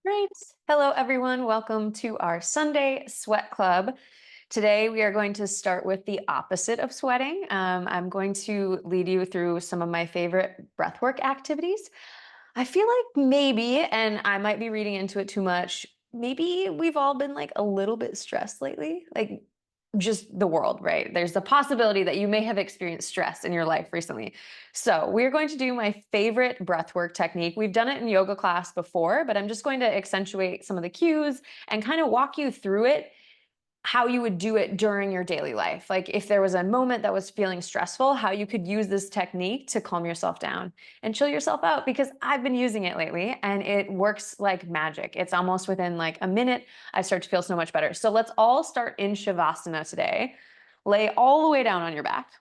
Great. Hello, everyone. Welcome to our Sunday Sweat Club. Today, we are going to start with the opposite of sweating. I'm going to lead you through some of my favorite breathwork activities. I feel like maybe, and I might be reading into it too much, maybe we've all been like a little bit stressed lately. Like, just the world, right? There's the possibility that you may have experienced stress in your life recently. So, we're going to do my favorite breathwork technique. We've done it in yoga class before, but I'm just going to accentuate some of the cues and kind of walk you through it how you would do it during your daily life. Like if there was a moment that was feeling stressful, how you could use this technique to calm yourself down and chill yourself out because I've been using it lately and it works like magic. It's almost within like a minute, I start to feel so much better. So let's all start in Shavasana today. Lay all the way down on your back.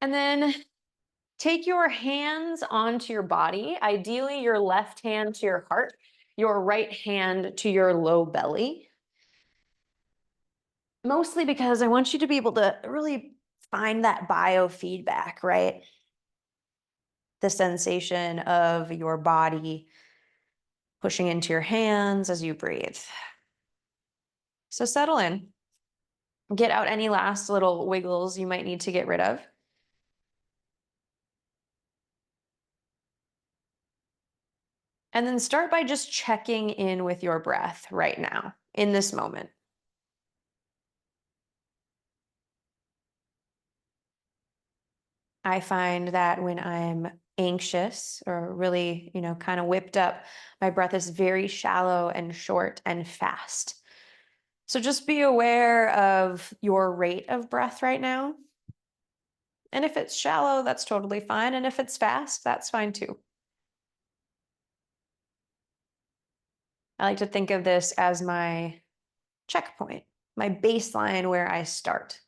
And then take your hands onto your body, ideally your left hand to your heart, your right hand to your low belly. Mostly because I want you to be able to really find that biofeedback, right? The sensation of your body pushing into your hands as you breathe. So settle in. Get out any last little wiggles you might need to get rid of. And then start by just checking in with your breath right now, in this moment. I find that when I'm anxious or really, kind of whipped up, my breath is very shallow and short and fast. So just be aware of your rate of breath right now. And if it's shallow, that's totally fine. And if it's fast, that's fine too. I like to think of this as my checkpoint, my baseline where I start.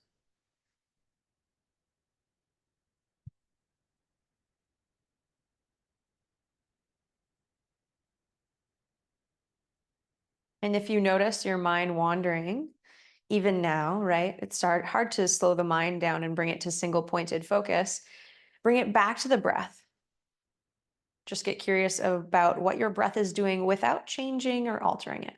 And if you notice your mind wandering, even now, right? It's hard to slow the mind down and bring it to single pointed focus. Bring it back to the breath. Just get curious about what your breath is doing without changing or altering it.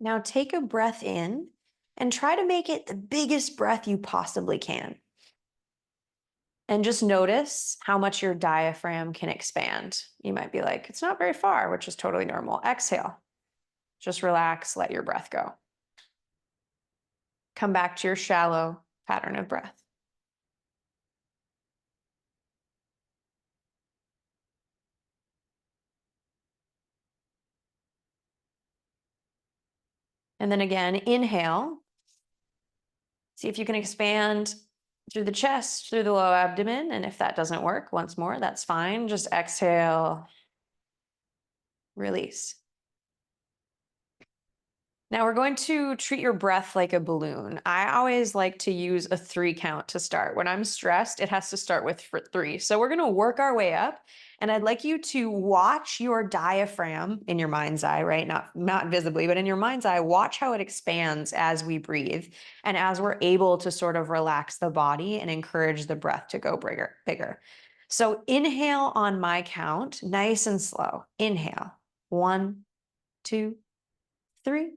Now take a breath in and try to make it the biggest breath you possibly can. And just notice how much your diaphragm can expand. You might be like, it's not very far, which is totally normal. Exhale. Just relax, let your breath go. Come back to your shallow pattern of breath. And then again, inhale. See if you can expand through the chest, through the low abdomen. And if that doesn't work, once more, that's fine. Just exhale, release. Now we're going to treat your breath like a balloon. I always like to use a 3 count to start. When I'm stressed, it has to start with 3. So we're going to work our way up. And I'd like you to watch your diaphragm in your mind's eye, right? Not visibly, but in your mind's eye, watch how it expands as we breathe and as we're able to sort of relax the body and encourage the breath to go bigger. So inhale on my count, nice and slow. Inhale. 1, 2, 3.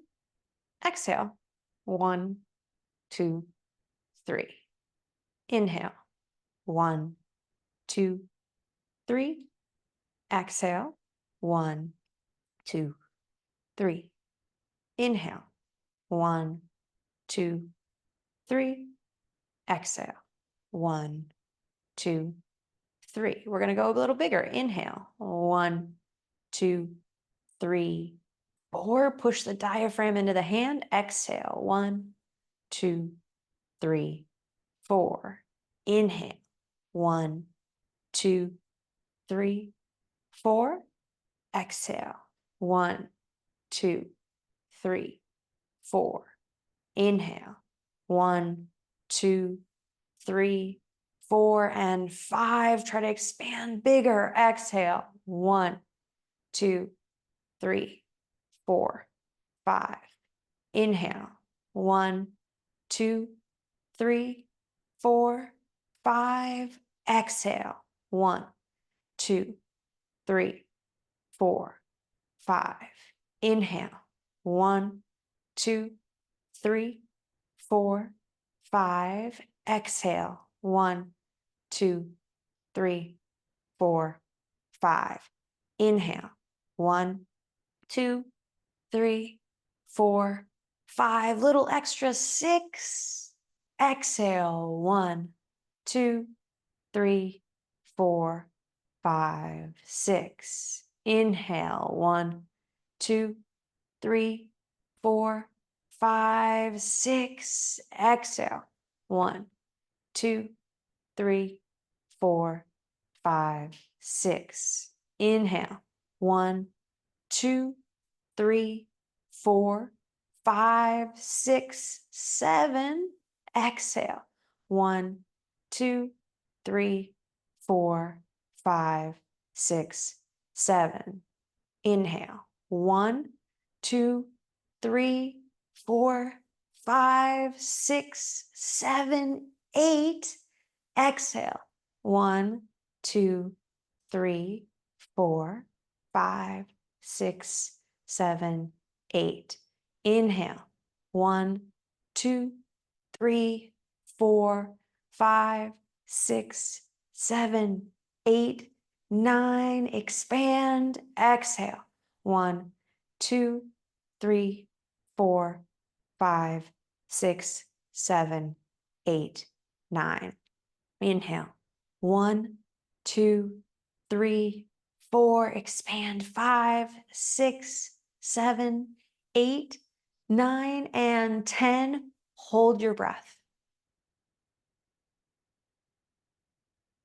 Exhale. 1, 2, 3. Inhale. 1, 2, 3. Exhale. 1, 2, 3. Inhale. 1, 2, 3. Exhale. 1, 2, 3. We're going to go a little bigger. Inhale. 1, 2, 3, 4. Push the diaphragm into the hand. Exhale. 1, 2, 3, 4. Inhale. 1, 2, 3, 4. Exhale. 1, 2, 3, 4. Inhale. 1, 2, 3, 4, and 5. Try to expand bigger. Exhale. 1, 2, 3, 4, 5. Inhale. 1, 2, 3, 4, 5. Exhale. 1, 2, 3, 4, 5. Inhale. 1, 2, 3, 4, 5. Exhale. 1, 2, 3, 4, 5. Inhale. 1, 2, 3, 4, 5. Little extra 6. Exhale. 1, 2, 3, 4, 5, 6. Inhale. 1, 2, 3, 4, 5, 6. Exhale. 1, 2, 3, 4, 5, 6. Inhale. 1, 2, 3, 4, 5, 6, 7. Exhale. 1, 2, 3, 4, 5, 6, 7. Inhale. 1, 2, 3, 4, 5, 6, 7, 8. Exhale. 1, 2, 3, 4, 5, 6, 7, 8. Inhale. 1, 2, 3, 4, 5, 6, 7, 8, 9. Expand. Exhale. 1, 2, 3, 4, 5, 6, 7, 8, 9. Inhale. 1, 2, 3, 4. Expand. 5, 6, 7, 8, 9, and 10. Hold your breath.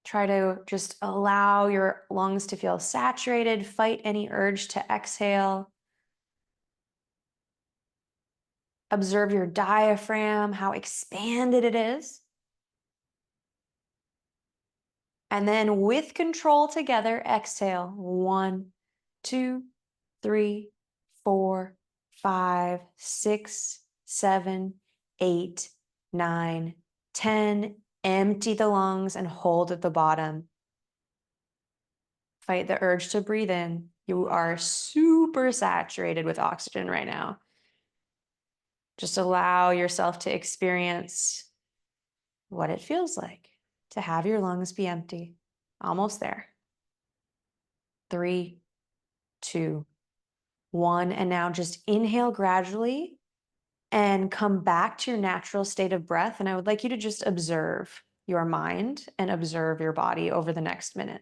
Try to just allow your lungs to feel saturated. Fight any urge to exhale. Observe your diaphragm, how expanded it is. And then with control together, exhale. 1, 2, 3, 4, 5, 6, 7, 8, 9, 10. Empty the lungs and hold at the bottom. Fight the urge to breathe in. You are super saturated with oxygen right now. Just allow yourself to experience what it feels like to have your lungs be empty. Almost there. 3, 2, 1. And now just inhale gradually and come back to your natural state of breath. And I would like you to just observe your mind and observe your body over the next minute.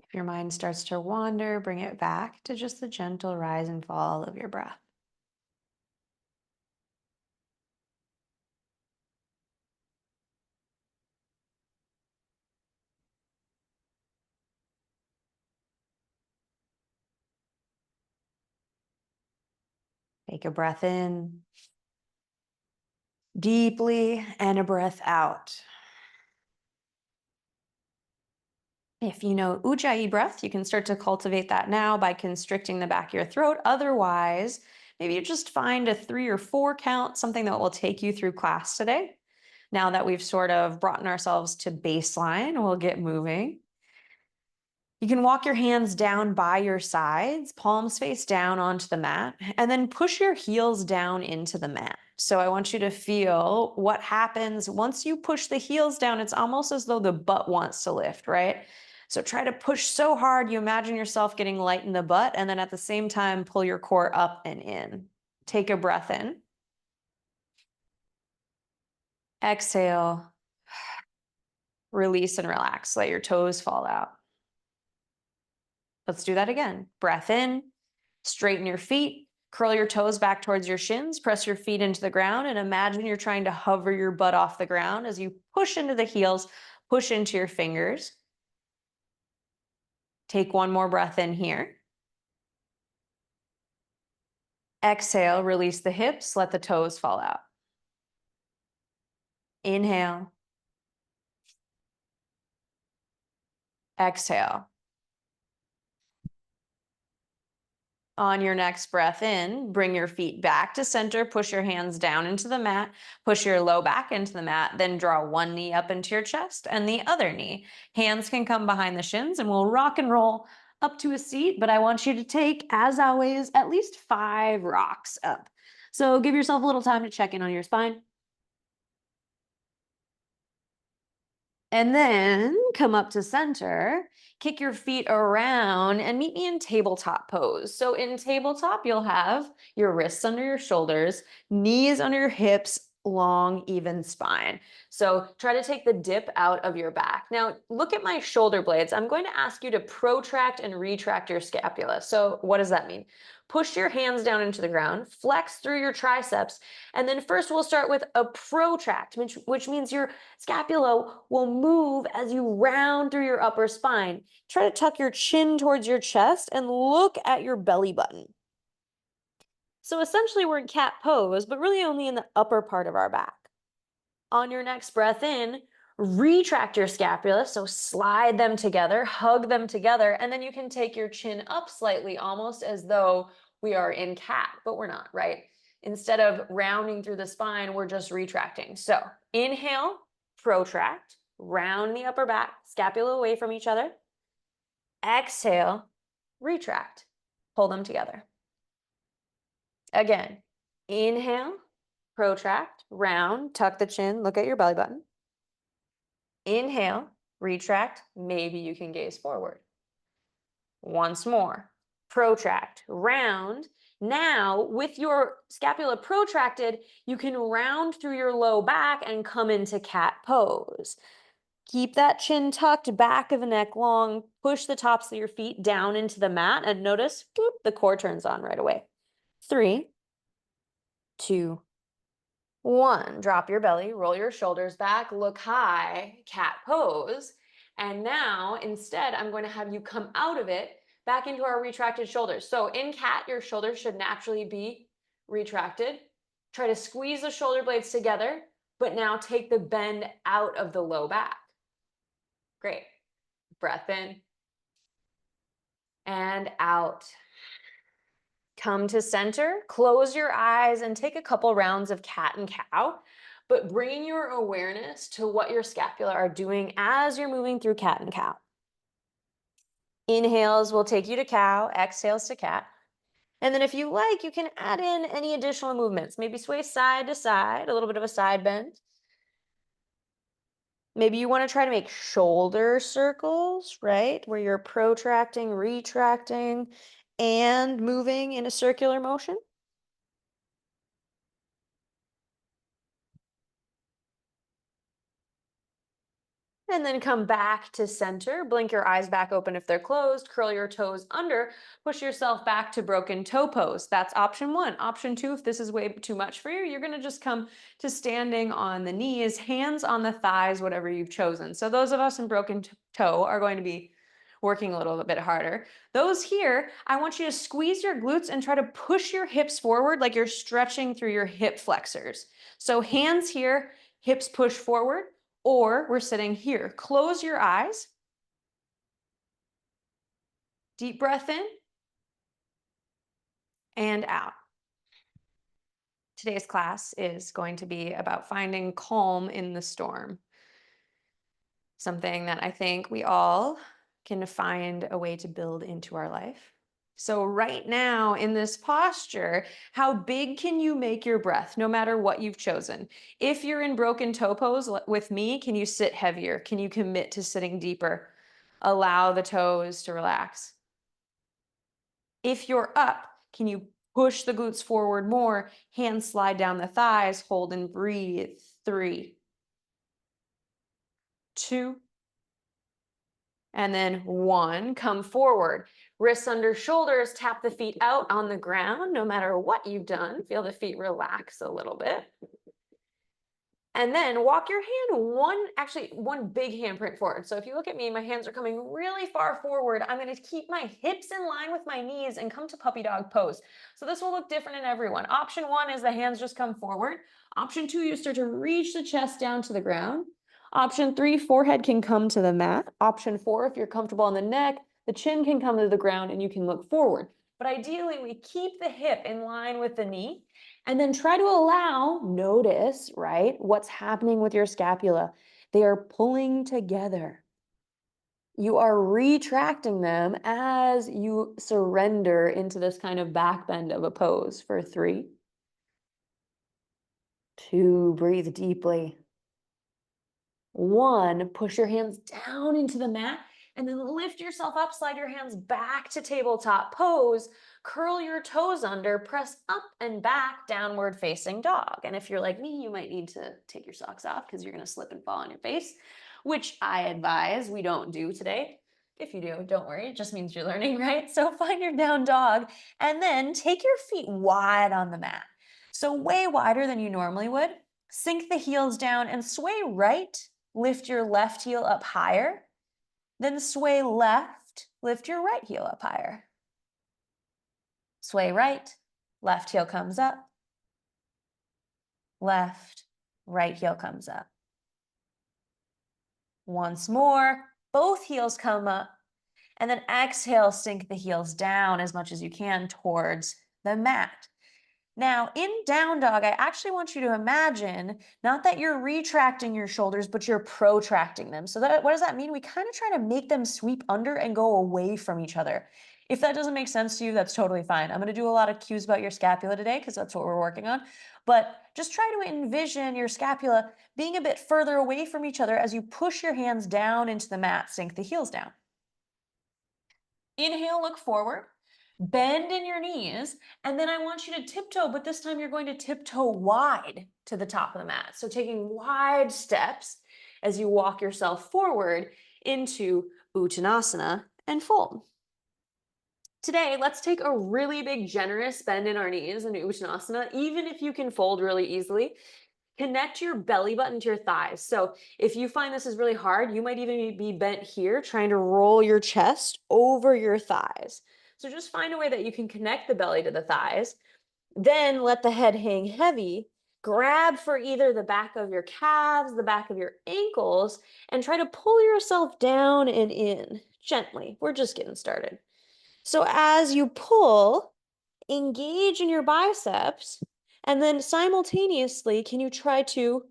If your mind starts to wander, bring it back to just the gentle rise and fall of your breath. Take a breath in deeply and a breath out. If you know Ujjayi breath, you can start to cultivate that now by constricting the back of your throat. Otherwise, maybe you just find a 3 or 4 count, something that will take you through class today. Now that we've sort of brought ourselves to baseline, we'll get moving. You can walk your hands down by your sides, palms face down onto the mat, and then push your heels down into the mat. So I want you to feel what happens once you push the heels down. It's almost as though the butt wants to lift, right? So try to push so hard you imagine yourself getting light in the butt, and then at the same time, pull your core up and in. Take a breath in. Exhale. Release and relax. Let your toes fall out. Let's do that again. Breath in, straighten your feet, curl your toes back towards your shins, press your feet into the ground, and imagine you're trying to hover your butt off the ground as you push into the heels, push into your fingers. Take one more breath in here. Exhale, release the hips, let the toes fall out. Inhale. Exhale. On your next breath in, bring your feet back to center, push your hands down into the mat, push your low back into the mat, then draw one knee up into your chest and the other knee. Hands can come behind the shins and we'll rock and roll up to a seat, but I want you to take, as always, at least 5 rocks up. So give yourself a little time to check in on your spine. And then come up to center, kick your feet around and meet me in tabletop pose. So in tabletop, you'll have your wrists under your shoulders, knees under your hips, long, even spine. So try to take the dip out of your back. Now look at my shoulder blades. I'm going to ask you to protract and retract your scapula. So what does that mean? Push your hands down into the ground, flex through your triceps, and then first we'll start with a protract, which means your scapula will move as you round through your upper spine. Try to tuck your chin towards your chest and look at your belly button. So essentially we're in cat pose, but really only in the upper part of our back. On your next breath in, retract your scapula, so slide them together, hug them together, and then you can take your chin up slightly, almost as though we are in cat, but we're not, right? Instead of rounding through the spine, we're just retracting. So inhale, protract, round the upper back, scapula away from each other. Exhale, retract, pull them together. Again, inhale, protract, round, tuck the chin, look at your belly button. Inhale, retract, maybe you can gaze forward. Once more, protract, round. Now, with your scapula protracted, you can round through your low back and come into cat pose. Keep that chin tucked, back of the neck long, push the tops of your feet down into the mat, and notice, boop, the core turns on right away. 3, 2, 1. Drop your belly, roll your shoulders back, look high, cat pose. And now, instead, I'm going to have you come out of it back into our retracted shoulders. So in cat, your shoulders should naturally be retracted. Try to squeeze the shoulder blades together, but now take the bend out of the low back. Great. Breath in and out. Come to center, close your eyes, and take a couple rounds of cat and cow, but bringing your awareness to what your scapula are doing as you're moving through cat and cow. Inhales will take you to cow, exhales to cat. And then if you like, you can add in any additional movements. Maybe sway side to side, a little bit of a side bend. Maybe you want to try to make shoulder circles, right? Where you're protracting, retracting, and moving in a circular motion. And then come back to center. Blink your eyes back open if they're closed. Curl your toes under. Push yourself back to broken toe pose. That's option 1. Option 2, if this is way too much for you, you're going to just come to standing on the knees, hands on the thighs, whatever you've chosen. So those of us in broken toe are going to be working a little bit harder. Those here, I want you to squeeze your glutes and try to push your hips forward like you're stretching through your hip flexors. So hands here, hips push forward. Or we're sitting here. Close your eyes. Deep breath in and out. Today's class is going to be about finding calm in the storm. Something that I think we all can find a way to build into our life. So right now in this posture, how big can you make your breath no matter what you've chosen? If you're in broken toe pose with me, can you sit heavier? Can you commit to sitting deeper? Allow the toes to relax. If you're up, can you push the glutes forward more? Hands slide down the thighs, hold and breathe. 3, 2, And then 1, come forward. Wrists under shoulders, tap the feet out on the ground. No matter what you've done, feel the feet relax a little bit. And then walk your hand actually one big handprint forward. So if you look at me, my hands are coming really far forward. I'm going to keep my hips in line with my knees and come to puppy dog pose. So this will look different in everyone. Option 1 is the hands just come forward. Option 2, you start to reach the chest down to the ground. Option 3, forehead can come to the mat. Option 4, if you're comfortable on the neck, the chin can come to the ground and you can look forward. But ideally, we keep the hip in line with the knee. And then try to notice, right, what's happening with your scapula. They are pulling together. You are retracting them as you surrender into this kind of back bend of a pose for 3, 2, breathe deeply. 1, push your hands down into the mat and then lift yourself up, slide your hands back to tabletop pose, curl your toes under, press up and back, downward facing dog. And if you're like me, you might need to take your socks off because you're going to slip and fall on your face, which I advise we don't do today. If you do, don't worry, it just means you're learning, right? So find your down dog and then take your feet wide on the mat. So way wider than you normally would. Sink the heels down and sway right. Lift your left heel up higher. Then sway left, lift your right heel up higher. Sway right, left heel comes up. Left, right heel comes up. Once more, both heels come up. And then exhale, sink the heels down as much as you can towards the mat. Now, in down dog, I actually want you to imagine not that you're retracting your shoulders, but you're protracting them. So what does that mean? We kind of try to make them sweep under and go away from each other. If that doesn't make sense to you, that's totally fine. I'm going to do a lot of cues about your scapula today because that's what we're working on. But just try to envision your scapula being a bit further away from each other as you push your hands down into the mat, sink the heels down. Inhale, look forward. Bend in your knees, and then I want you to tiptoe, but this time you're going to tiptoe wide to the top of the mat. So taking wide steps as you walk yourself forward into Uttanasana and fold. Today, let's take a really big, generous bend in our knees in Uttanasana, even if you can fold really easily. Connect your belly button to your thighs. So if you find this is really hard, you might even be bent here, trying to roll your chest over your thighs. So just find a way that you can connect the belly to the thighs. Then let the head hang heavy. Grab for either the back of your calves, the back of your ankles, and try to pull yourself down and in gently. We're just getting started. So as you pull, engage in your biceps, and then simultaneously, can you try to,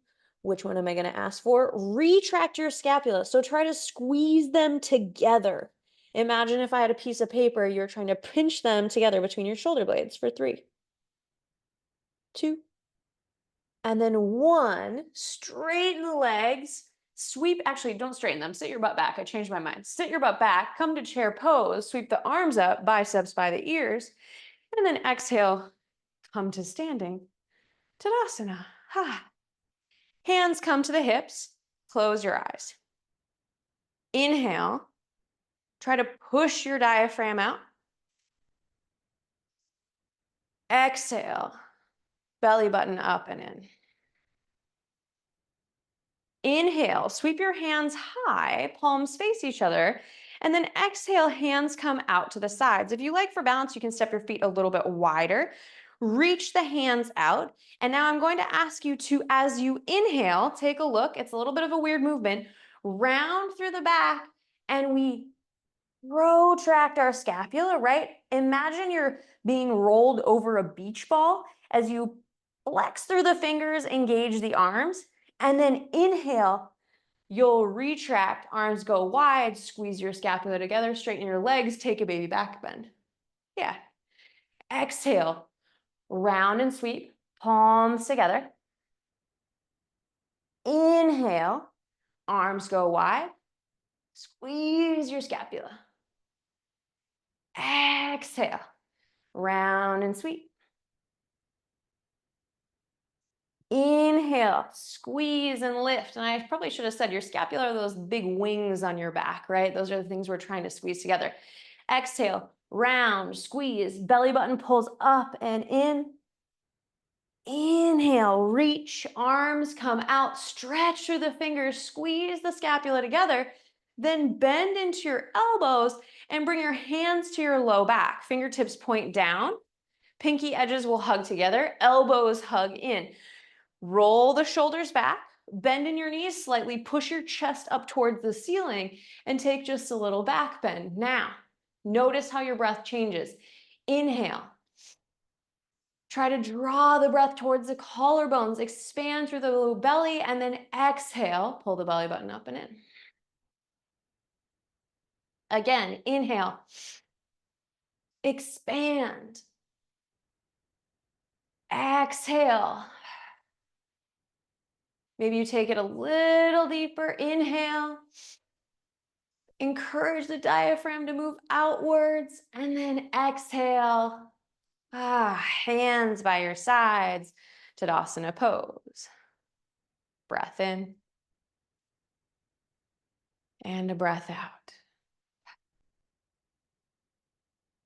which one am I going to ask for? Retract your scapula. So try to squeeze them together. Imagine if I had a piece of paper, you're trying to pinch them together between your shoulder blades for 3, 2, and then 1. Straighten the legs. Sweep, actually, don't straighten them. Sit your butt back. I changed my mind. Sit your butt back, come to chair pose, sweep the arms up, biceps by the ears, and then exhale, come to standing. Tadasana. Hands come to the hips. Close your eyes. Inhale. Try to push your diaphragm out. Exhale. Belly button up and in. Inhale. Sweep your hands high. Palms face each other. And then exhale, hands come out to the sides. If you like for balance, you can step your feet a little bit wider. Reach the hands out. And now I'm going to ask you to, as you inhale, take a look. It's a little bit of a weird movement. Round through the back and we protract our scapula, right? Imagine you're being rolled over a beach ball as you flex through the fingers, engage the arms, and then inhale. You'll retract, arms go wide, squeeze your scapula together, straighten your legs, take a baby back bend. Yeah. Exhale, round and sweep, palms together. Inhale, arms go wide, squeeze your scapula. Exhale, round and sweep. Inhale, squeeze and lift. And I probably should have said your scapula are those big wings on your back, right? Those are the things we're trying to squeeze together. Exhale, round, squeeze, belly button pulls up and in. Inhale, reach, arms come out, stretch through the fingers, squeeze the scapula together, then bend into your elbows and bring your hands to your low back. Fingertips point down, pinky edges will hug together, elbows hug in. Roll the shoulders back, bend in your knees slightly, push your chest up towards the ceiling, and take just a little back bend. Now, notice how your breath changes. Inhale. Try to draw the breath towards the collarbones, expand through the low belly, and then exhale, pull the belly button up and in. Again, inhale, expand, exhale. Maybe you take it a little deeper, inhale, encourage the diaphragm to move outwards, and then exhale. Hands by your sides, Tadasana pose. Breath in, and a breath out.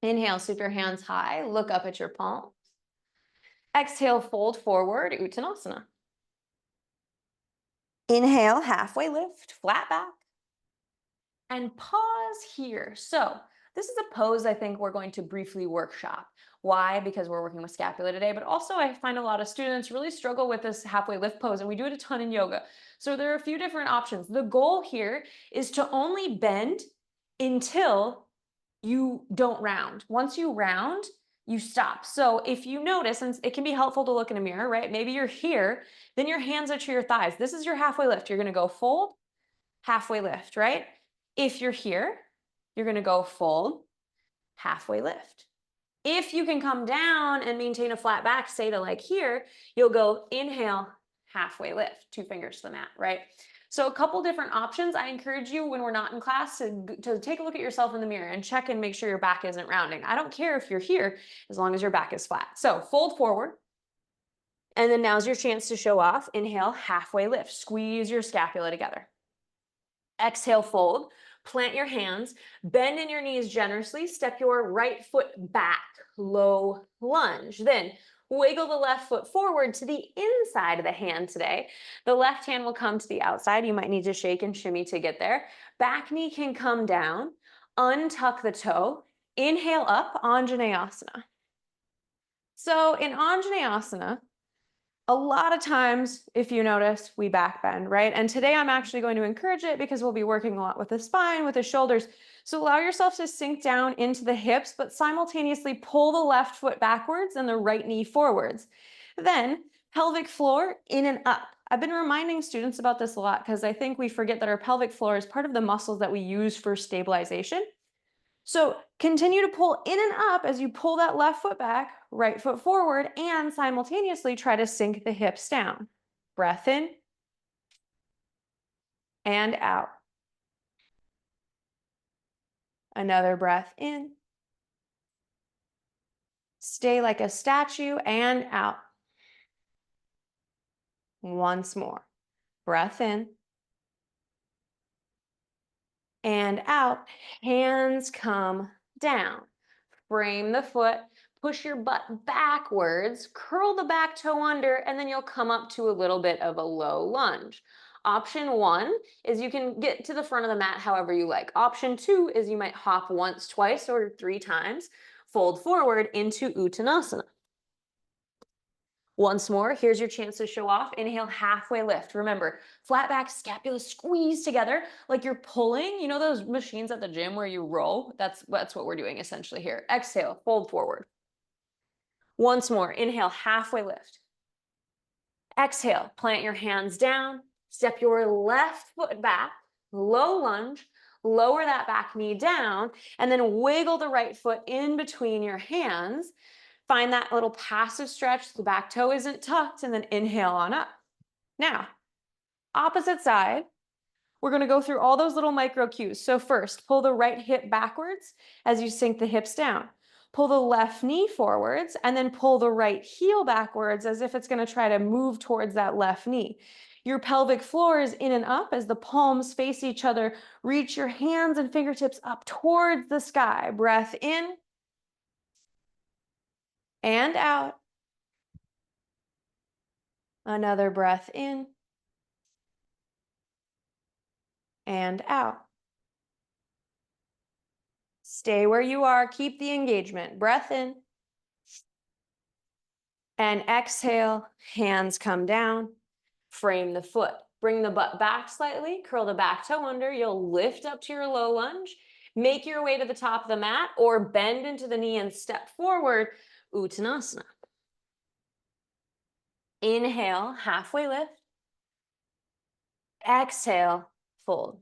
Inhale, sweep your hands high, look up at your palms. Exhale, fold forward, Uttanasana. Inhale, halfway lift, flat back. And pause here. So this is a pose I think we're going to briefly workshop. Why? Because we're working with scapula today, but also I find a lot of students really struggle with this halfway lift pose, and we do it a ton in yoga. So there are a few different options. The goal here is to only bend until you don't round. Once you round, you stop. So if you notice, and it can be helpful to look in a mirror, right? Maybe you're here, then your hands are to your thighs. This is your halfway lift. You're gonna go fold, halfway lift, right? If you're here, you're gonna go fold, halfway lift. If you can come down and maintain a flat back, say to like here, you'll go inhale, halfway lift, 2 fingers to the mat, right? So a couple different options. I encourage you when we're not in class to take a look at yourself in the mirror and check and make sure your back isn't rounding. I don't care if you're here, as long as your back is flat. So fold forward. And then now's your chance to show off. Inhale, halfway lift. Squeeze your scapula together. Exhale, fold. Plant your hands, bend in your knees generously, step your right foot back, low lunge. Then wiggle the left foot forward to the inside of the hand today. The left hand will come to the outside. You might need to shake and shimmy to get there. Back knee can come down, untuck the toe, inhale up, Anjaneyasana. So in Anjaneyasana, a lot of times, if you notice, we back bend, right? And today I'm actually going to encourage it because we'll be working a lot with the spine, with the shoulders. So allow yourself to sink down into the hips, but simultaneously pull the left foot backwards and the right knee forwards. Then pelvic floor in and up. I've been reminding students about this a lot because I think we forget that our pelvic floor is part of the muscles that we use for stabilization. So continue to pull in and up as you pull that left foot back, right foot forward, and simultaneously try to sink the hips down. Breath in and out. Another breath in. Stay like a statue and out. Once more. Breath in and out. Hands come down. Frame the foot, push your butt backwards, curl the back toe under, and then you'll come up to a little bit of a low lunge. Option 1 is you can get to the front of the mat however you like. Option 2 is you might hop once, twice, or 3 times, fold forward into Uttanasana. Once more, here's your chance to show off. Inhale, halfway lift. Remember, flat back, scapula squeeze together like you're pulling. You know those machines at the gym where you roll? That's what we're doing essentially here. Exhale, fold forward. Once more, inhale, halfway lift. Exhale, plant your hands down, step your left foot back, low lunge, lower that back knee down, and then wiggle the right foot in between your hands. Find that little passive stretch, the back toe isn't tucked, and then inhale on up. Now, opposite side, we're gonna go through all those little micro cues. So first, pull the right hip backwards as you sink the hips down. Pull the left knee forwards and then pull the right heel backwards as if it's going to try to move towards that left knee. Your pelvic floor is in and up as the palms face each other. Reach your hands and fingertips up towards the sky. Breath in and out. Another breath in and out. Stay where you are. Keep the engagement. Breath in and exhale. Hands come down. Frame the foot. Bring the butt back slightly. Curl the back toe under. You'll lift up to your low lunge. Make your way to the top of the mat or bend into the knee and step forward. Uttanasana. Inhale, halfway lift. Exhale, fold.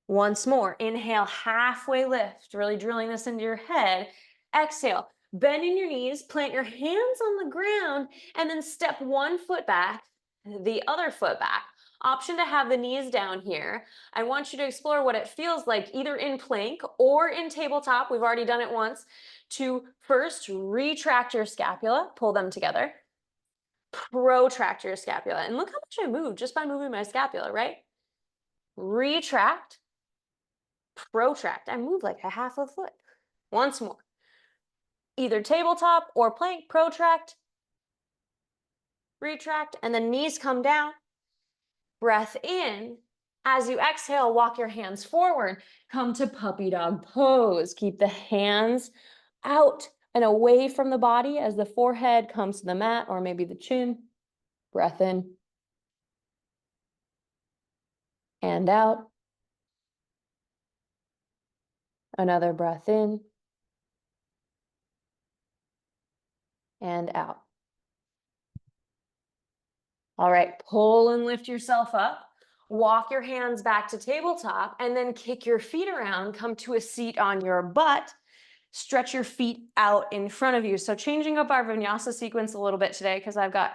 Once more, inhale, halfway lift, really drilling this into your head. Exhale, bend in your knees, plant your hands on the ground, and then step one foot back, the other foot back. Option to have the knees down here. I want you to explore what it feels like either in plank or in tabletop. We've already done it once. To first retract your scapula, pull them together. Protract your scapula. And look how much I moved just by moving my scapula, right? Retract. Protract. I move like a half a foot. Once more. Either tabletop or plank, protract, retract, and the knees come down. Breath in. As you exhale, walk your hands forward. Come to puppy dog pose. Keep the hands out and away from the body as the forehead comes to the mat or maybe the chin. Breath in and out. Another breath in and out. All right, pull and lift yourself up. Walk your hands back to tabletop and then kick your feet around. Come to a seat on your butt. Stretch your feet out in front of you. So changing up our vinyasa sequence a little bit today because I've got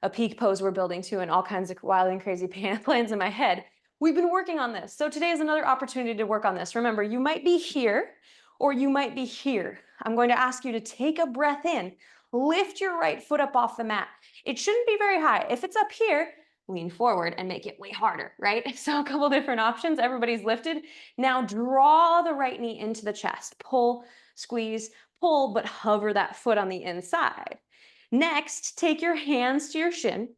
a peak pose we're building to and all kinds of wild and crazy plans in my head. We've been working on this. So today is another opportunity to work on this. Remember, you might be here or you might be here. I'm going to ask you to take a breath in. Lift your right foot up off the mat. It shouldn't be very high. If it's up here, lean forward and make it way harder, right? So a couple different options. Everybody's lifted. Now draw the right knee into the chest. Pull, squeeze, pull, but hover that foot on the inside. Next, take your hands to your shin.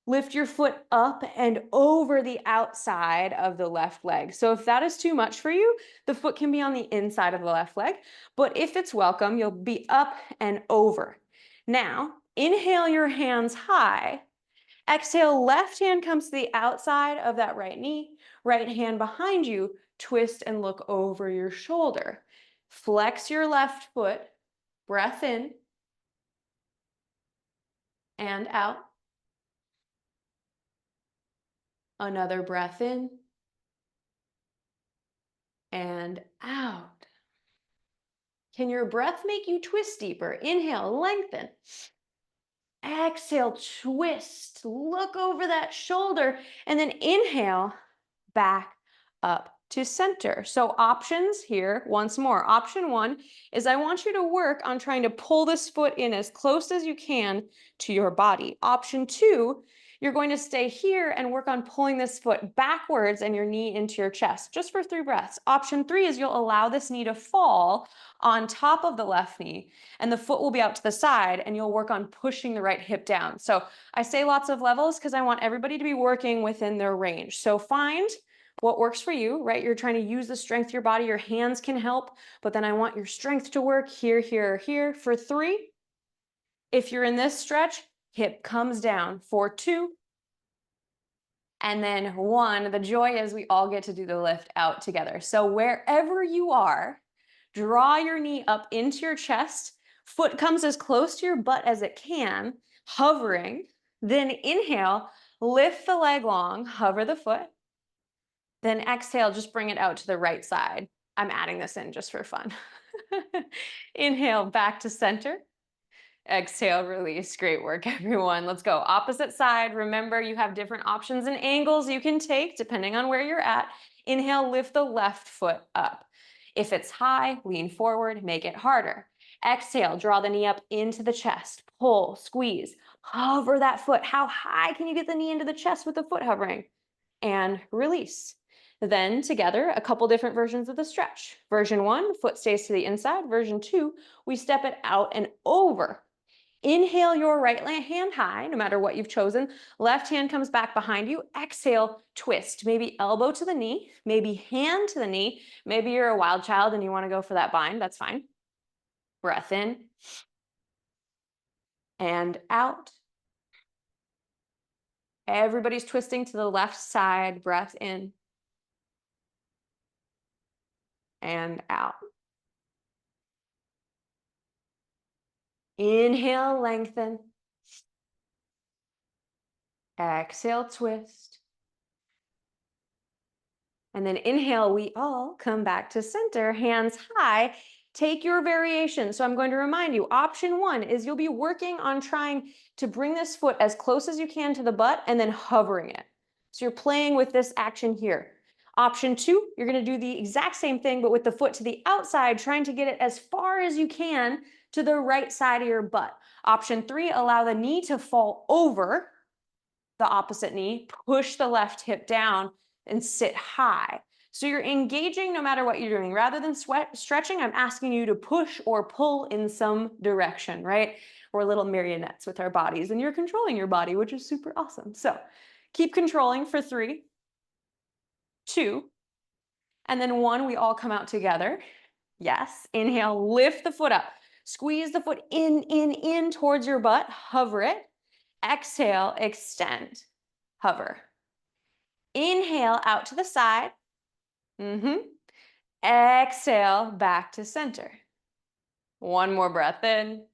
Lift your foot up and over the outside of the left leg. So if that is too much for you, the foot can be on the inside of the left leg. But if it's welcome, you'll be up and over. Now, inhale your hands high. Exhale, left hand comes to the outside of that right knee. Right hand behind you, twist and look over your shoulder. Flex your left foot. Breath in and out. Another breath in and out. Can your breath make you twist deeper? Inhale, lengthen. Exhale, twist. Look over that shoulder. And then inhale, back up to center. So options here, once more. Option one is I want you to work on trying to pull this foot in as close as you can to your body. Option two, you're going to stay here and work on pulling this foot backwards and your knee into your chest, just for 3 breaths. Option three is you'll allow this knee to fall on top of the left knee and the foot will be out to the side and you'll work on pushing the right hip down. So I say lots of levels because I want everybody to be working within their range. So find what works for you, right? You're trying to use the strength of your body. Your hands can help, but then I want your strength to work here, here, here. For 3, if you're in this stretch, hip comes down. For 2, and then 1. The joy is we all get to do the lift out together. So wherever you are, draw your knee up into your chest. Foot comes as close to your butt as it can, hovering. Then inhale, lift the leg long, hover the foot. Then exhale, just bring it out to the right side. I'm adding this in just for fun. Inhale, back to center. Exhale, release. Great work, everyone. Let's go. Opposite side. Remember, you have different options and angles you can take depending on where you're at. Inhale, lift the left foot up. If it's high, lean forward, make it harder. Exhale, draw the knee up into the chest, pull, squeeze, hover that foot. How high can you get the knee into the chest with the foot hovering? And release. Then together, a couple different versions of the stretch. Version 1, foot stays to the inside. Version 2, we step it out and over. Inhale your right hand high, no matter what you've chosen. Left hand comes back behind you. Exhale, twist. Maybe elbow to the knee, maybe hand to the knee. Maybe you're a wild child and you want to go for that bind. That's fine. Breath in and out. Everybody's twisting to the left side. Breath in and out. Inhale, lengthen. Exhale, twist. And then inhale, we all come back to center, hands high. Take your variation. So I'm going to remind you, option 1 is you'll be working on trying to bring this foot as close as you can to the butt and then hovering it. So you're playing with this action here. Option 2, you're going to do the exact same thing, but with the foot to the outside, trying to get it as far as you can to the right side of your butt. Option 3, allow the knee to fall over the opposite knee, push the left hip down and sit high. So you're engaging no matter what you're doing. Rather than stretching, I'm asking you to push or pull in some direction, right? We're little marionettes with our bodies and you're controlling your body, which is super awesome. So keep controlling for 3, 2, and then 1, we all come out together. Yes, inhale, lift the foot up. Squeeze the foot in towards your butt, hover it. Exhale, extend, hover. Inhale out to the side. Exhale, back to center. 1 more breath in.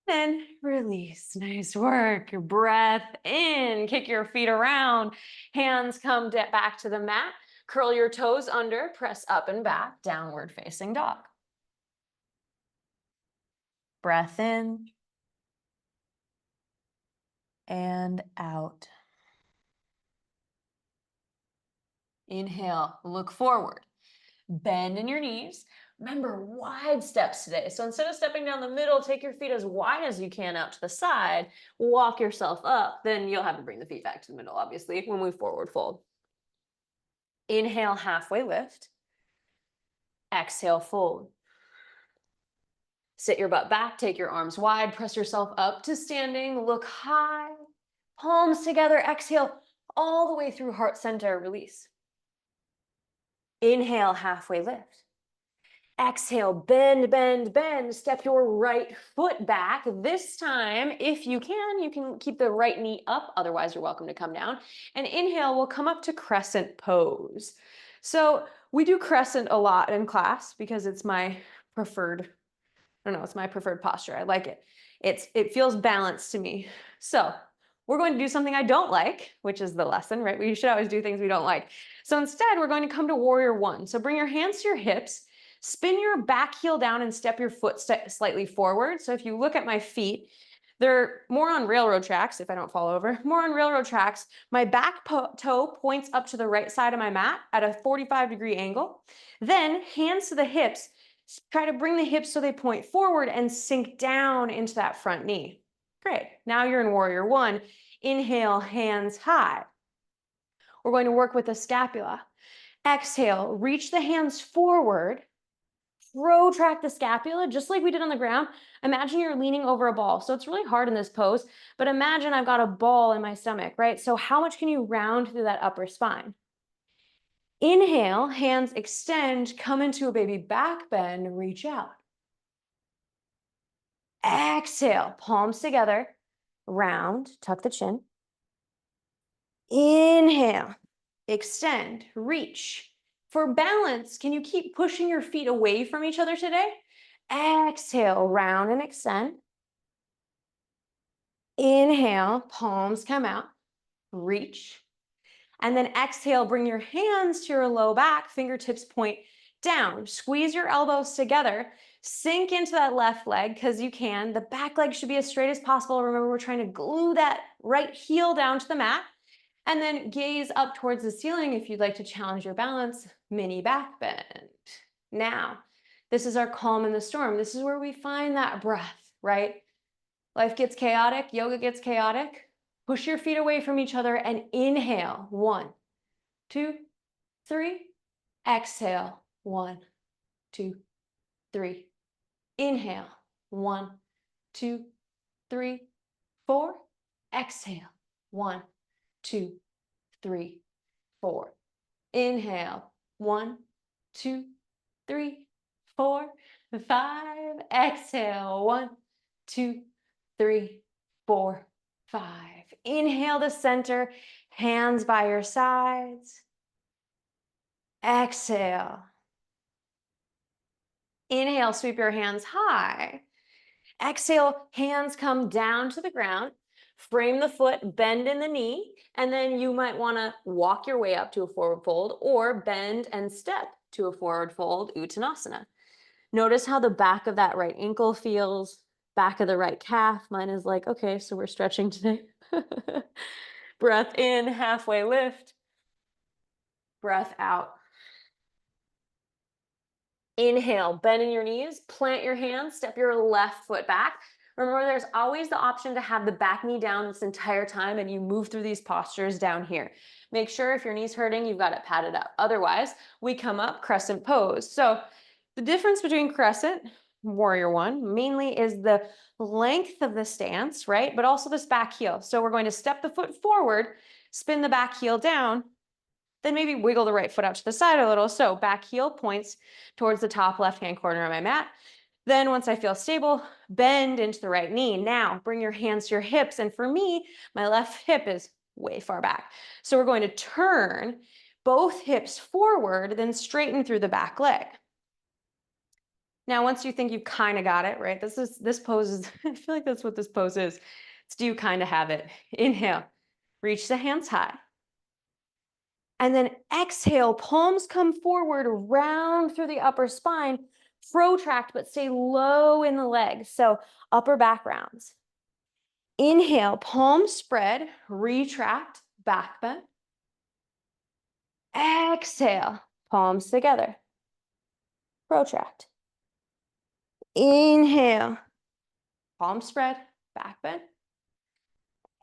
Then release. Nice work. Breath in. Kick your feet around. Hands come back to the mat. Curl your toes under. Press up and back. Downward facing dog. Breath in. And out. Inhale, look forward. Bend in your knees. Remember, wide steps today. So instead of stepping down the middle, take your feet as wide as you can out to the side. Walk yourself up. Then you'll have to bring the feet back to the middle, obviously, when we forward fold. Inhale, halfway lift. Exhale, fold. Sit your butt back, take your arms wide, press yourself up to standing, look high, palms together, exhale all the way through heart center, release. Inhale, halfway lift. Exhale, bend, bend, bend. Step your right foot back. This time, if you can keep the right knee up. Otherwise, you're welcome to come down. And inhale, we'll come up to crescent pose. So we do crescent a lot in class because it's my preferred, it's my preferred posture. I like it. It feels balanced to me. So we're going to do something I don't like, which is the lesson, right? We should always do things we don't like. So instead, we're going to come to warrior 1. So bring your hands to your hips, spin your back heel down and step your foot slightly forward. So if you look at my feet, they're more on railroad tracks, if I don't fall over, more on railroad tracks. My back toe points up to the right side of my mat at a 45-degree angle. Then hands to the hips, try to bring the hips so they point forward and sink down into that front knee. Great. Now you're in warrior 1. Inhale, hands high. We're going to work with the scapula. Exhale, reach the hands forward. Protract the scapula, just like we did on the ground. Imagine you're leaning over a ball. So it's really hard in this pose, but imagine I've got a ball in my stomach, right? So how much can you round through that upper spine? Inhale, hands extend, come into a baby back bend, reach out. Exhale, palms together, round, tuck the chin. Inhale, extend, reach. For balance, can you keep pushing your feet away from each other today? Exhale, round and extend. Inhale, palms come out, reach. And then exhale, bring your hands to your low back, fingertips point down. Squeeze your elbows together. Sink into that left leg because you can. The back leg should be as straight as possible. Remember, we're trying to glue that right heel down to the mat. And then gaze up towards the ceiling if you'd like to challenge your balance, mini back bend. Now, this is our calm in the storm. This is where we find that breath, right? Life gets chaotic, yoga gets chaotic. Push your feet away from each other and inhale. 1, 2, 3. Exhale. 1, 2, 3. Inhale. 1, 2, 3, 4. Exhale. 1, 2, 3, 4. Inhale. 1, 2, 3, 4, 5. Exhale. 1, 2, 3, 4, 5. Inhale to center, hands by your sides. Exhale. Inhale, sweep your hands high. Exhale, hands come down to the ground. Frame the foot, bend in the knee, and then you might want to walk your way up to a forward fold or bend and step to a forward fold, Uttanasana. Notice how the back of that right ankle feels, back of the right calf. Mine is like, okay, so we're stretching today. Breath in, halfway lift. Breath out. Inhale, bend in your knees, plant your hands, step your left foot back. Remember, there's always the option to have the back knee down this entire time and you move through these postures down here. Make sure if your knee's hurting, you've got it padded up. Otherwise, we come up crescent pose. So the difference between crescent, warrior one, mainly is the length of the stance, right? But also this back heel. So we're going to step the foot forward, spin the back heel down, then maybe wiggle the right foot out to the side a little. So back heel points towards the top left-hand corner of my mat. Then once I feel stable, bend into the right knee. Now bring your hands to your hips. And for me, my left hip is way far back. So we're going to turn both hips forward, then straighten through the back leg. Now, once you think you kind of got it, right? This pose is, I feel like that's what this pose is. It's do you kind of have it? Inhale, reach the hands high. And then exhale, palms come forward, round through the upper spine, protract, but stay low in the legs. So upper back rounds. Inhale, palms spread, retract, back bend. Exhale, palms together, protract. Inhale, palms spread, back bend.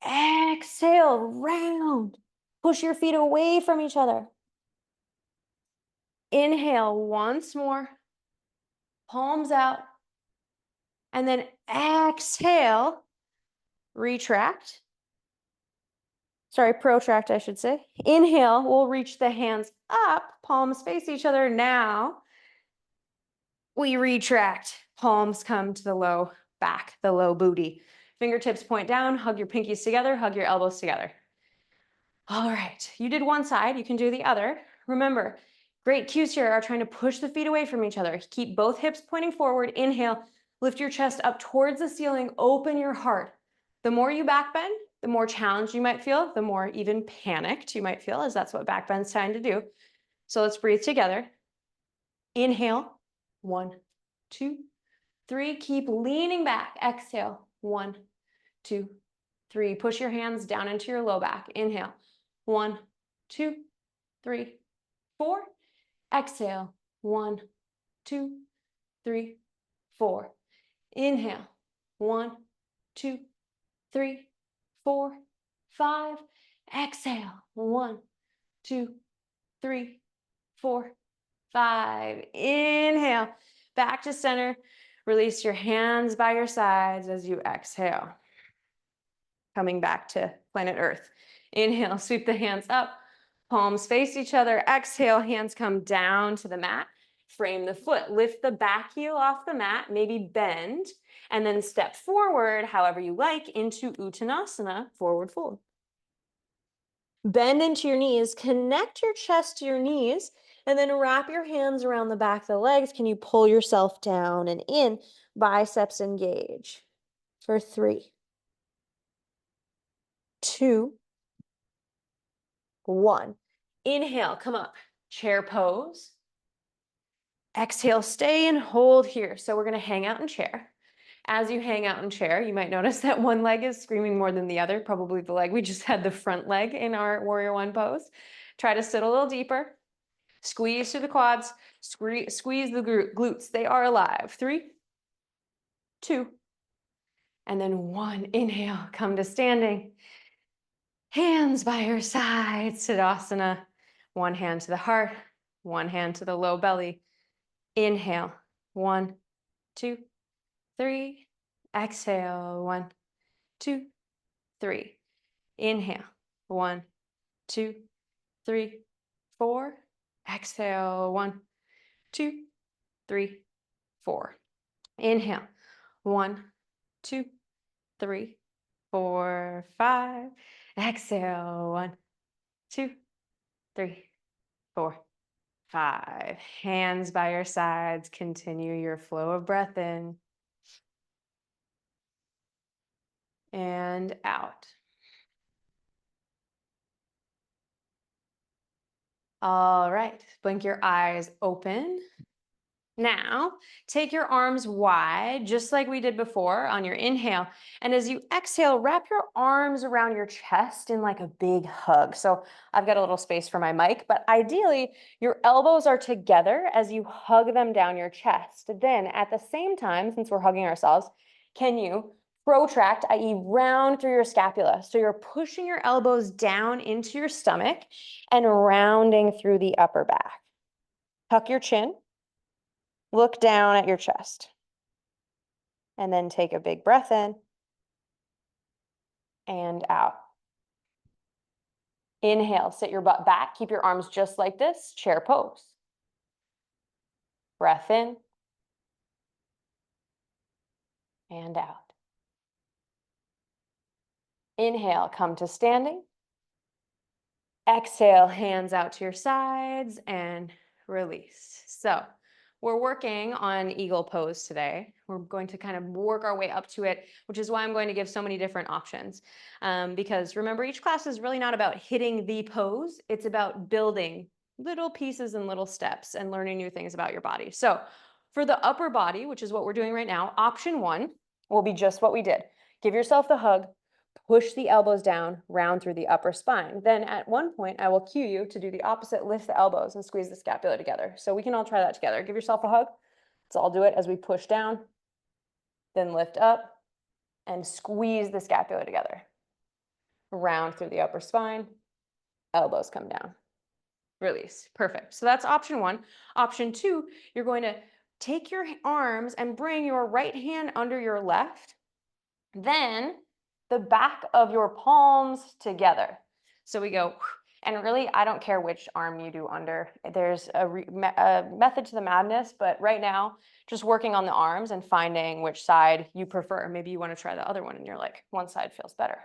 Exhale, round. Push your feet away from each other. Inhale once more, palms out. And then exhale, retract. Sorry, protract, I should say. Inhale, we'll reach the hands up, palms face each other. Now we retract, palms come to the low back, the low booty. Fingertips point down, hug your pinkies together, hug your elbows together. All right, you did one side, you can do the other. Remember, great cues here are trying to push the feet away from each other. Keep both hips pointing forward. Inhale, lift your chest up towards the ceiling, open your heart. The more you back bend, the more challenged you might feel, the more even panicked you might feel, as that's what back bend's trying to do. So let's breathe together. Inhale, 1, 2, 3. Keep leaning back. Exhale, 1, 2, 3. Push your hands down into your low back. Inhale, 1, 2, 3, 4. Exhale, 1, 2, 3, 4. Inhale, 1, 2, 3, 4, 5. Exhale, 1, 2, 3, 4, 5. Inhale, back to center. Release your hands by your sides as you exhale. Coming back to planet Earth. Inhale, sweep the hands up, palms face each other. Exhale, hands come down to the mat. Frame the foot, lift the back heel off the mat, maybe bend, and then step forward, however you like, into Uttanasana, forward fold. Bend into your knees, connect your chest to your knees, and then wrap your hands around the back of the legs. Can you pull yourself down and in? Biceps engage. For 3, 2, 1. Inhale, come up, chair pose. Exhale, stay and hold here. So we're going to hang out in chair. As you hang out in chair, you might notice that one leg is screaming more than the other, probably the leg we just had the front leg in our warrior one pose. Try to sit a little deeper. Squeeze through the quads, squeeze the glutes. They are alive. 3, 2, and then 1. Inhale, come to standing. Hands by your side, Tadasana. One hand to the heart, one hand to the low belly. Inhale, 1, 2, 3. Exhale, 1, 2, 3. Inhale, 1, 2, 3, 4. Exhale, 1, 2, 3, 4. Inhale, 1, 2, 3, 4, 5. Exhale, 1, 2, 3, 4, 5. Hands by your sides. Continue your flow of breath in and out. All right, blink your eyes open. Now, take your arms wide, just like we did before on your inhale. And as you exhale, wrap your arms around your chest in like a big hug. So I've got a little space for my mic, but ideally, your elbows are together as you hug them down your chest. Then at the same time, since we're hugging ourselves, can you protract, i.e. round through your scapula? So you're pushing your elbows down into your stomach and rounding through the upper back. Tuck your chin. Look down at your chest. And then take a big breath in and out. Inhale, sit your butt back. Keep your arms just like this, chair pose. Breath in and out. Inhale, come to standing. Exhale, hands out to your sides and release. So we're working on eagle pose today. We're going to kind of work our way up to it, which is why I'm going to give so many different options. Because remember, each class is really not about hitting the pose. It's about building little pieces and little steps and learning new things about your body. So for the upper body, which is what we're doing right now, option 1 will be just what we did. Give yourself the hug. Push the elbows down, round through the upper spine. Then at one point, I will cue you to do the opposite, lift the elbows and squeeze the scapula together. So we can all try that together. Give yourself a hug. Let's all do it as we push down, then lift up and squeeze the scapula together. Round through the upper spine, elbows come down. Release. Perfect. So that's option 1. Option 2, you're going to take your arms and bring your right hand under your left. Then the back of your palms together. So we go, and really, I don't care which arm you do under. There's a method to the madness, but right now, just working on the arms and finding which side you prefer. Maybe you want to try the other one and you're like, one side feels better.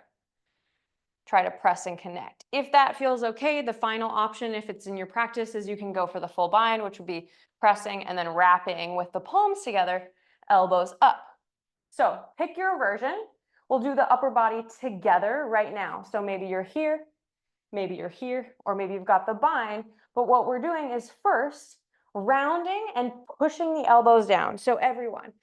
Try to press and connect. If that feels okay, the final option, if it's in your practice, is you can go for the full bind, which would be pressing and then wrapping with the palms together, elbows up. So pick your version. We'll do the upper body together right now. So maybe you're here, or maybe you've got the bind. But what we're doing is first rounding and pushing the elbows down. So everyone,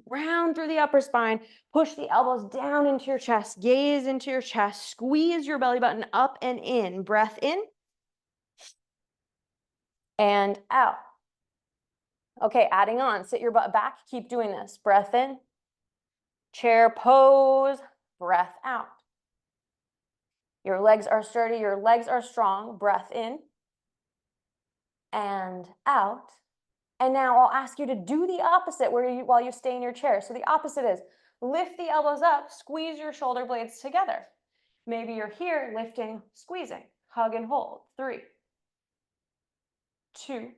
round through the upper spine, push the elbows down into your chest, gaze into your chest, squeeze your belly button up and in. Breath in and out. Okay, adding on, sit your butt back, keep doing this. Breath in. Chair pose, breath out. Your legs are sturdy, your legs are strong. Breath in and out. And now I'll ask you to do the opposite while you stay in your chair. So the opposite is lift the elbows up, squeeze your shoulder blades together. Maybe you're here, lifting, squeezing, hug and hold. 3, 2,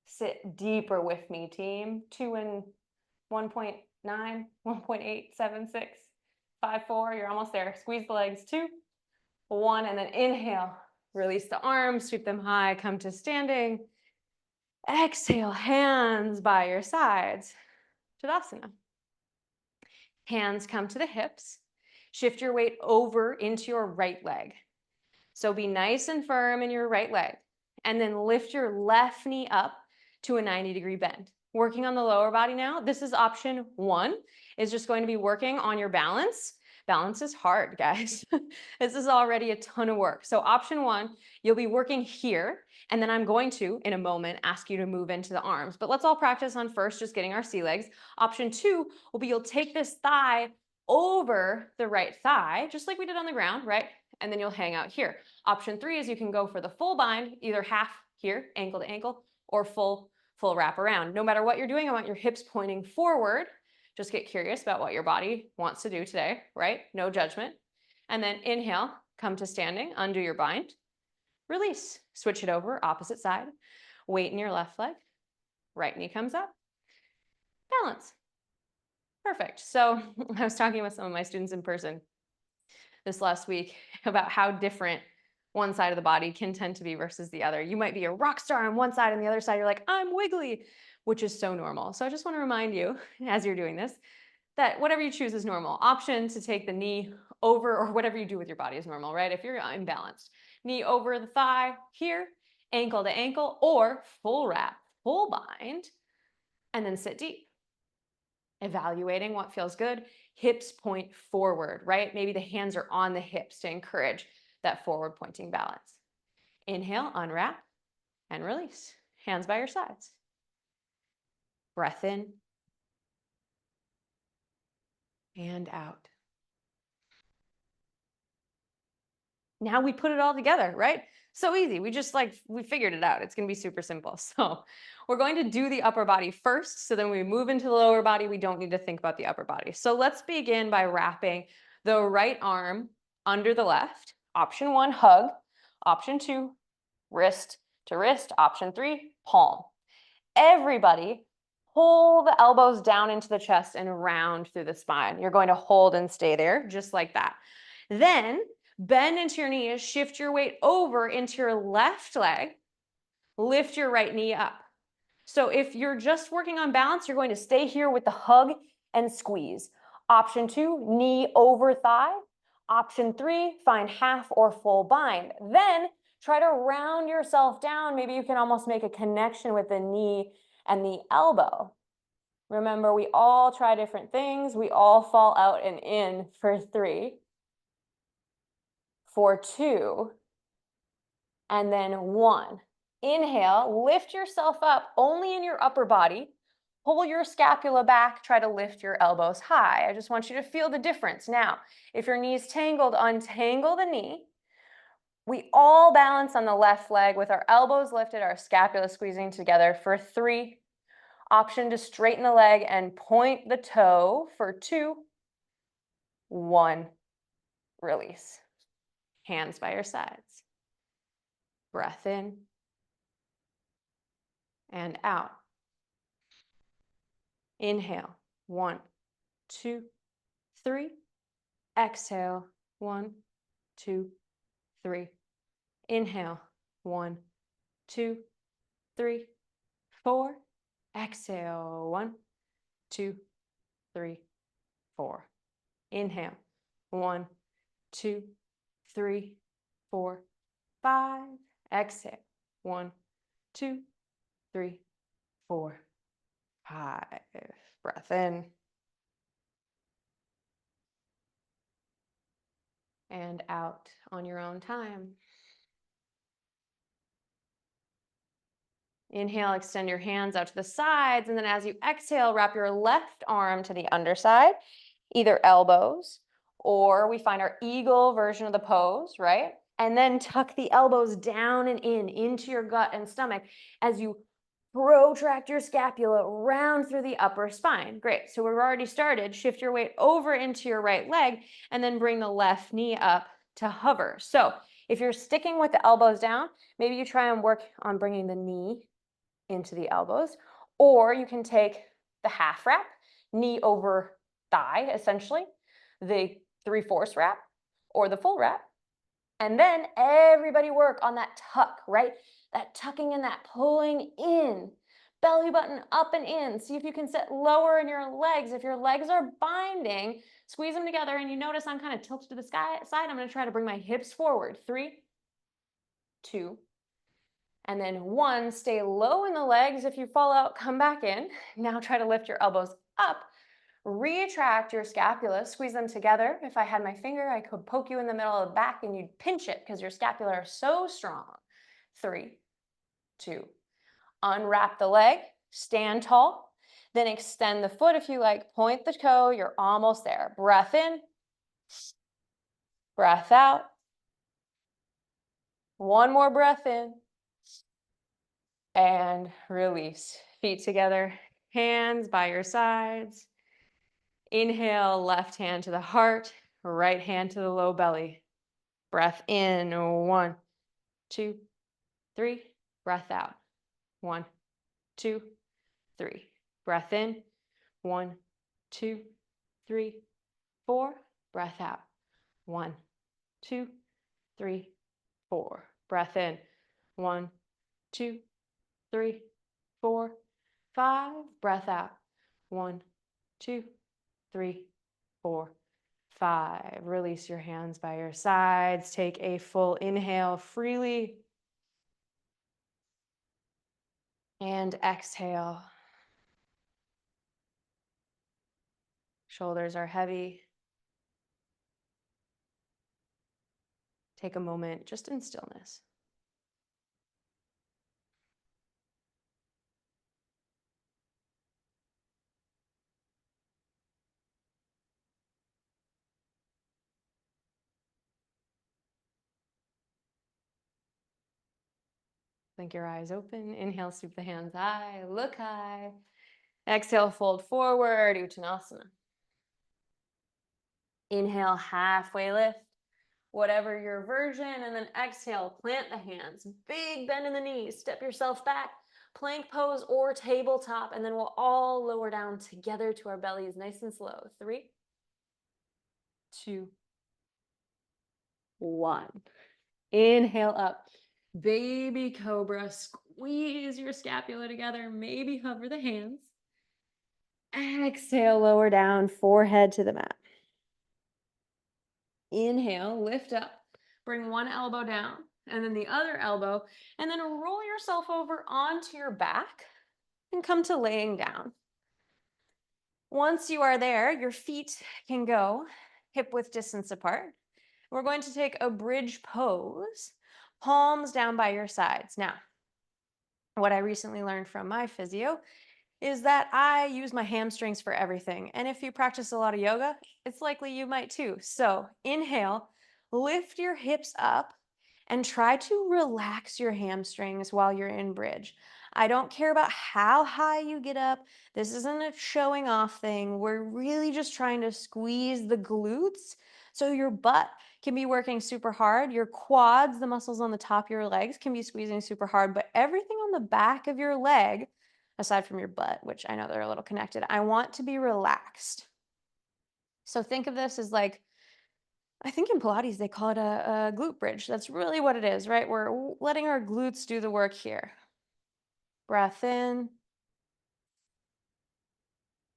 sit deeper with me, team. 2 and 1.9, 1.8, 7, 6, 5, 4, you're almost there. Squeeze the legs, 2, 1, and then inhale. Release the arms, sweep them high, come to standing. Exhale, hands by your sides. Tadasana. Hands come to the hips. Shift your weight over into your right leg. So be nice and firm in your right leg. And then lift your left knee up to a 90-degree bend. working on the lower body now. This is option 1, is just going to be working on your balance. Balance is hard, guys. This is already a ton of work. So option 1, you'll be working here, and then I'm going to, in a moment, ask you to move into the arms. But let's all practice on first just getting our sea legs. Option 2 will be you'll take this thigh over the right thigh, just like we did on the ground, right? And then you'll hang out here. Option 3 is you can go for the full bind, either half here, ankle to ankle, or full wrap around. No matter what you're doing, I want your hips pointing forward. Just get curious about what your body wants to do today, right? No judgment. And then inhale, come to standing, undo your bind. Release, switch it over, opposite side. Weight in your left leg, right knee comes up. Balance. Perfect. So I was talking with some of my students in person this last week about how different one side of the body can tend to be versus the other. You might be a rock star on one side and the other side you're like, I'm wiggly, which is so normal. So I just want to remind you as you're doing this, that whatever you choose is normal. Option to take the knee over, or whatever you do with your body is normal, right? If you're imbalanced, knee over the thigh here, ankle to ankle, or full wrap, full bind, and then sit deep. Evaluating what feels good. Hips point forward, right? Maybe the hands are on the hips to encourage that forward pointing balance. Inhale, unwrap, and release. Hands by your sides. Breath in and out. Now we put it all together, right? So easy. We figured it out. It's going to be super simple. So we're going to do the upper body first. So then we move into the lower body. We don't need to think about the upper body. So let's begin by wrapping the right arm under the left. Option 1, hug. Option 2, wrist to wrist. Option 3, palm. Everybody pull the elbows down into the chest and round through the spine. You're going to hold and stay there just like that. Then bend into your knees, shift your weight over into your left leg, lift your right knee up. So if you're just working on balance, you're going to stay here with the hug and squeeze. Option 2, knee over thigh. Option 3, find half or full bind. Then try to round yourself down. Maybe you can almost make a connection with the knee and the elbow. Remember, we all try different things. We all fall out and in for 3, for 2, and then 1. Inhale, lift yourself up only in your upper body. Pull your scapula back, try to lift your elbows high. I just want you to feel the difference. Now, if your knee's tangled, untangle the knee. We all balance on the left leg with our elbows lifted, our scapula squeezing together for 3. Option to straighten the leg and point the toe for 2, 1. Release. Hands by your sides. Breath in and out. Inhale, 1, 2, 3. Exhale, 1, 2, 3. Inhale, 1, 2, 3, 4. Exhale, 1, 2, 3, 4. Inhale, 1, 2, 3, 4, 5. Exhale, 1, 2, 3, 4, 5. Breath in and out on your own time. Inhale, extend your hands out to the sides, and then as you exhale, wrap your left arm to the underside, either elbows, or we find our eagle version of the pose, right? And then tuck the elbows down and in into your gut and stomach as you protract your scapula round through the upper spine. Great. So we've already started. Shift your weight over into your right leg and then bring the left knee up to hover. So if you're sticking with the elbows down, maybe you try and work on bringing the knee into the elbows, or you can take the half wrap, knee over thigh, essentially, the 3/4 wrap, or the full wrap. And then everybody work on that tuck, right? That tucking and that pulling in. Belly button up and in. See if you can sit lower in your legs. If your legs are binding, squeeze them together, and you notice I'm kind of tilted to the side. I'm going to try to bring my hips forward. 3, 2, And then 1, stay low in the legs. If you fall out, come back in. Now try to lift your elbows up. Retract your scapula, squeeze them together. If I had my finger, I could poke you in the middle of the back and you'd pinch it because your scapula are so strong. 3, 2. Unwrap the leg, stand tall, then extend the foot if you like. Point the toe, you're almost there. Breath in, breath out. One more breath in and release. Feet together, hands by your sides. Inhale, left hand to the heart, right hand to the low belly. Breath in, 1, 2, 3. Breath out, 1, 2, 3. Breath in, 1, 2, 3, 4. Breath out, 1, 2, 3, 4. Breath in, 1, 2, 3, 4, 5. Breath out, 1, 2, 3, 4, 5. Release your hands by your sides. Take a full inhale freely. And exhale. Shoulders are heavy. Take a moment just in stillness. Blink your eyes open. Inhale, sweep the hands high, look high. Exhale, fold forward, Uttanasana. Inhale, halfway lift, whatever your version, and then exhale, plant the hands. Big bend in the knees, step yourself back, plank pose or tabletop, and then we'll all lower down together to our bellies, nice and slow. 3, 2, 1. Inhale up. Baby cobra, squeeze your scapula together, maybe hover the hands. Exhale, lower down, forehead to the mat. Inhale, lift up, bring one elbow down and then the other elbow, and then roll yourself over onto your back and come to laying down. Once you are there, your feet can go hip width distance apart. We're going to take a bridge pose, palms down by your sides. Now, what I recently learned from my physio is that I use my hamstrings for everything. And if you practice a lot of yoga, it's likely you might too. So inhale, lift your hips up and try to relax your hamstrings while you're in bridge. I don't care about how high you get up. This isn't a showing off thing. We're really just trying to squeeze the glutes so your butt can be working super hard. Your quads, the muscles on the top of your legs, can be squeezing super hard, but everything on the back of your leg, aside from your butt, which I know they're a little connected, I want to be relaxed. So think of this as like, I think in Pilates, they call it a glute bridge. That's really what it is, right? We're letting our glutes do the work here. Breath in.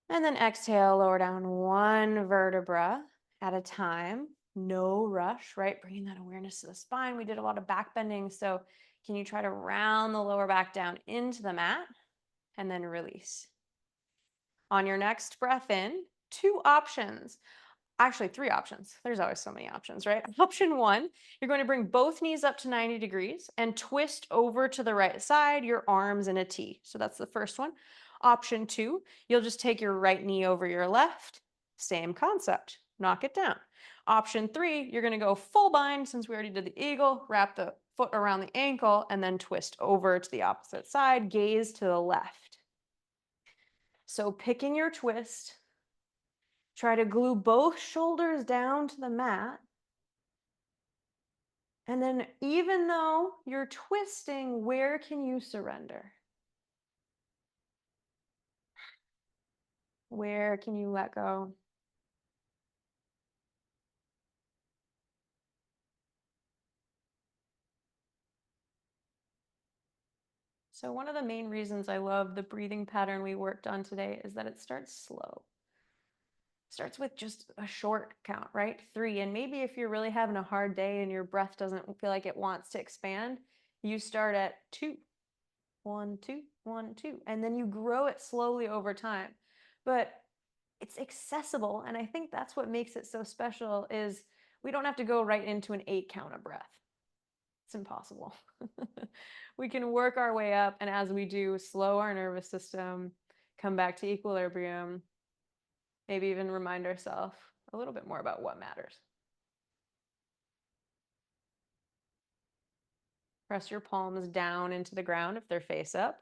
And then exhale, lower down one vertebra at a time. No rush, right? Bringing that awareness to the spine. We did a lot of back bending. So can you try to round the lower back down into the mat and then release? On your next breath in, 2 options. Actually, 3 options. There's always so many options, right? Option 1, you're going to bring both knees up to 90 degrees and twist over to the right side, your arms in a T. So that's the first one. Option 2, you'll just take your right knee over your left. Same concept. Knock it down. Option 3, you're going to go full bind since we already did the eagle, wrap the foot around the ankle, and then twist over to the opposite side, gaze to the left. So picking your twist, try to glue both shoulders down to the mat. And then even though you're twisting, where can you surrender? Where can you let go? So one of the main reasons I love the breathing pattern we worked on today is that it starts slow. Starts with just a short count, right? 3. And maybe if you're really having a hard day and your breath doesn't feel like it wants to expand, You start at 2, 1, 2, 1, 2, and then you grow it slowly over time. But it's accessible, and I think that's what makes it so special is we don't have to go right into an 8 count of breath. It's impossible. We can work our way up, and as we do, slow our nervous system, come back to equilibrium, maybe even remind ourselves a little bit more about what matters. Press your palms down into the ground if they're face up,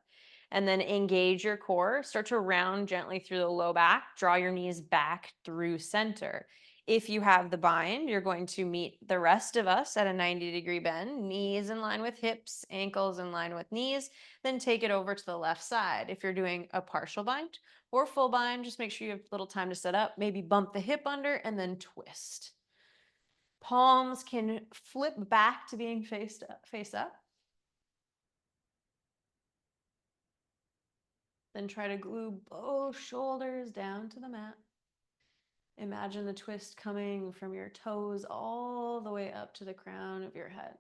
and then engage your core. Start to round gently through the low back. Draw your knees back through center. If you have the bind, you're going to meet the rest of us at a 90-degree bend, knees in line with hips, ankles in line with knees. Then take it over to the left side. If you're doing a partial bind or full bind, just make sure you have a little time to set up. Maybe bump the hip under and then twist. Palms can flip back to being face up. Then try to glue both shoulders down to the mat. Imagine the twist coming from your toes all the way up to the crown of your head.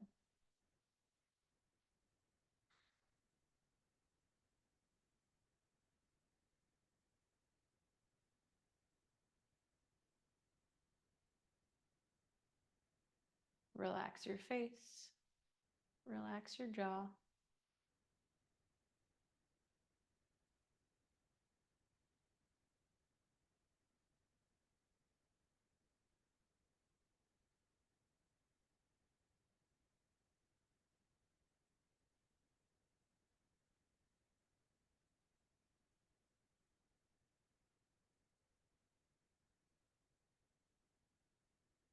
Relax your face. Relax your jaw.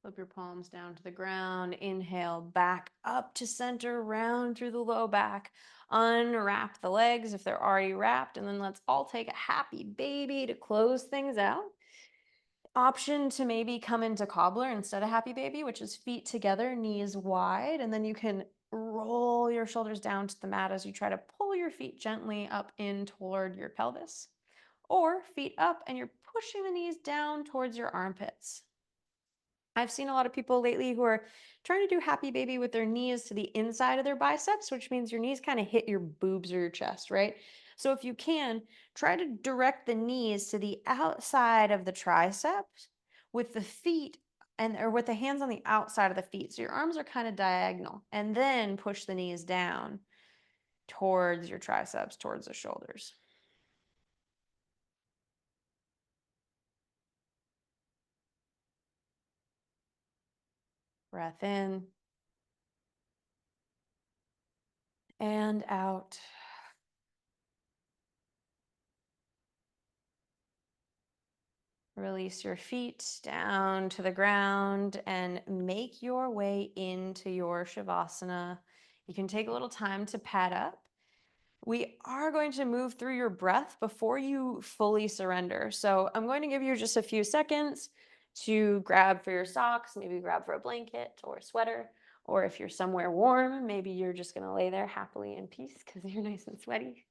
Flip your palms down to the ground. Inhale, back up to center, round through the low back. Unwrap the legs if they're already wrapped, and then let's all take a happy baby to close things out. Option to maybe come into cobbler instead of happy baby, which is feet together, knees wide, and then you can roll your shoulders down to the mat as you try to pull your feet gently up in toward your pelvis, or feet up and you're pushing the knees down towards your armpits. I've seen a lot of people lately who are trying to do happy baby with their knees to the inside of their biceps, which means your knees kind of hit your boobs or your chest, right? So if you can, try to direct the knees to the outside of the triceps with the feet and or with the hands on the outside of the feet. So your arms are kind of diagonal, and then push the knees down towards your triceps, towards the shoulders. Breath in and out. Release your feet down to the ground and make your way into your Shavasana. You can take a little time to pad up. We are going to move through your breath before you fully surrender. So I'm going to give you just a few seconds to grab for your socks, maybe grab for a blanket or a sweater, or if you're somewhere warm, maybe you're just going to lay there happily in peace because you're nice and sweaty.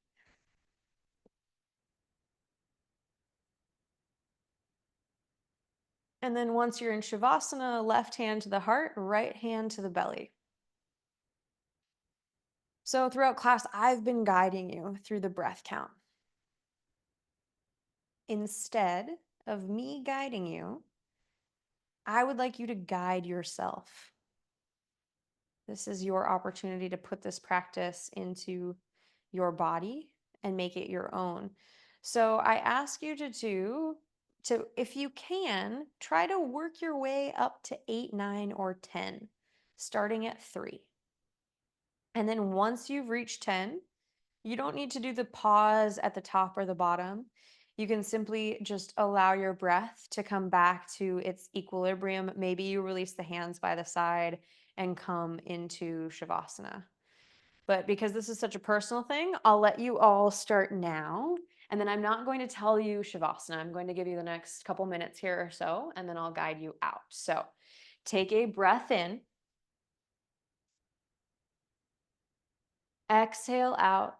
And then once you're in Shavasana, left hand to the heart, right hand to the belly. So throughout class, I've been guiding you through the breath count. Instead of me guiding you, I would like you to guide yourself. This is your opportunity to put this practice into your body and make it your own. So I ask you to, if you can, try to work your way up to 8, 9, or 10, starting at 3. And then once you've reached 10, you don't need to do the pause at the top or the bottom. You can simply just allow your breath to come back to its equilibrium. Maybe you release the hands by the side and come into Shavasana. But because this is such a personal thing, I'll let you all start now. And then I'm not going to tell you Shavasana. I'm going to give you the next couple minutes here or so, and then I'll guide you out. So take a breath in, exhale out,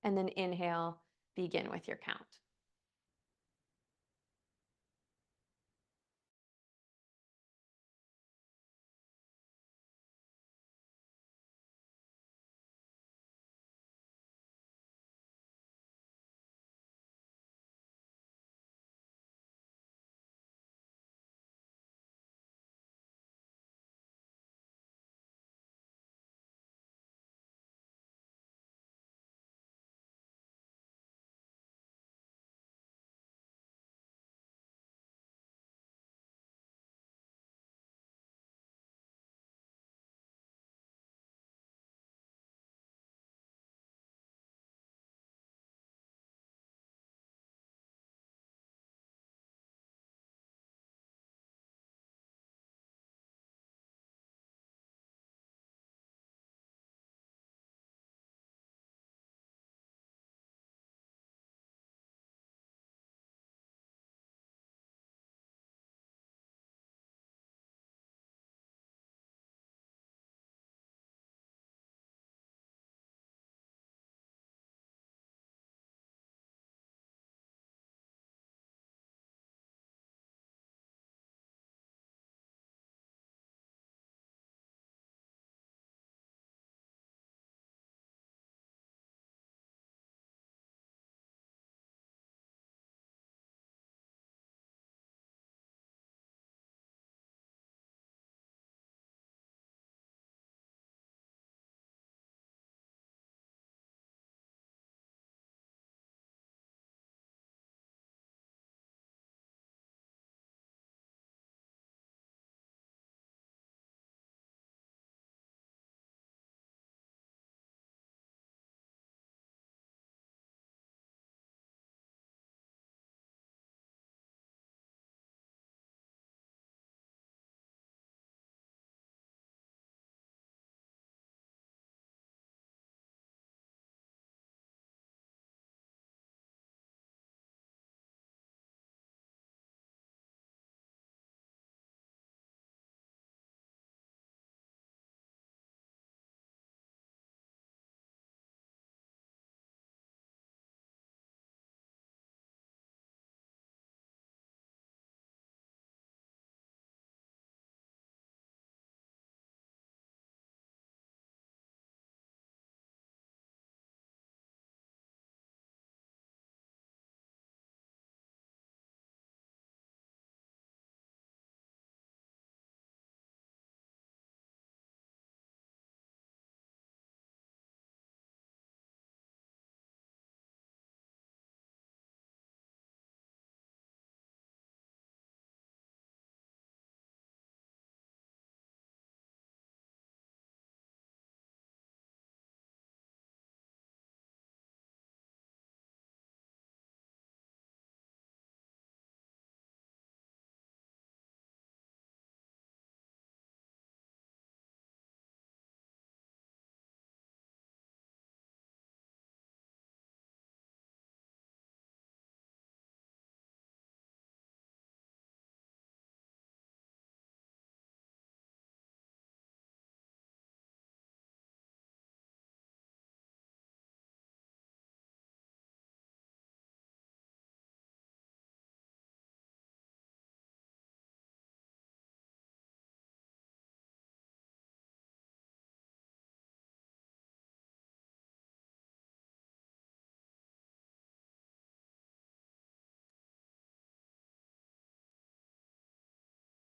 and then inhale, begin with your count.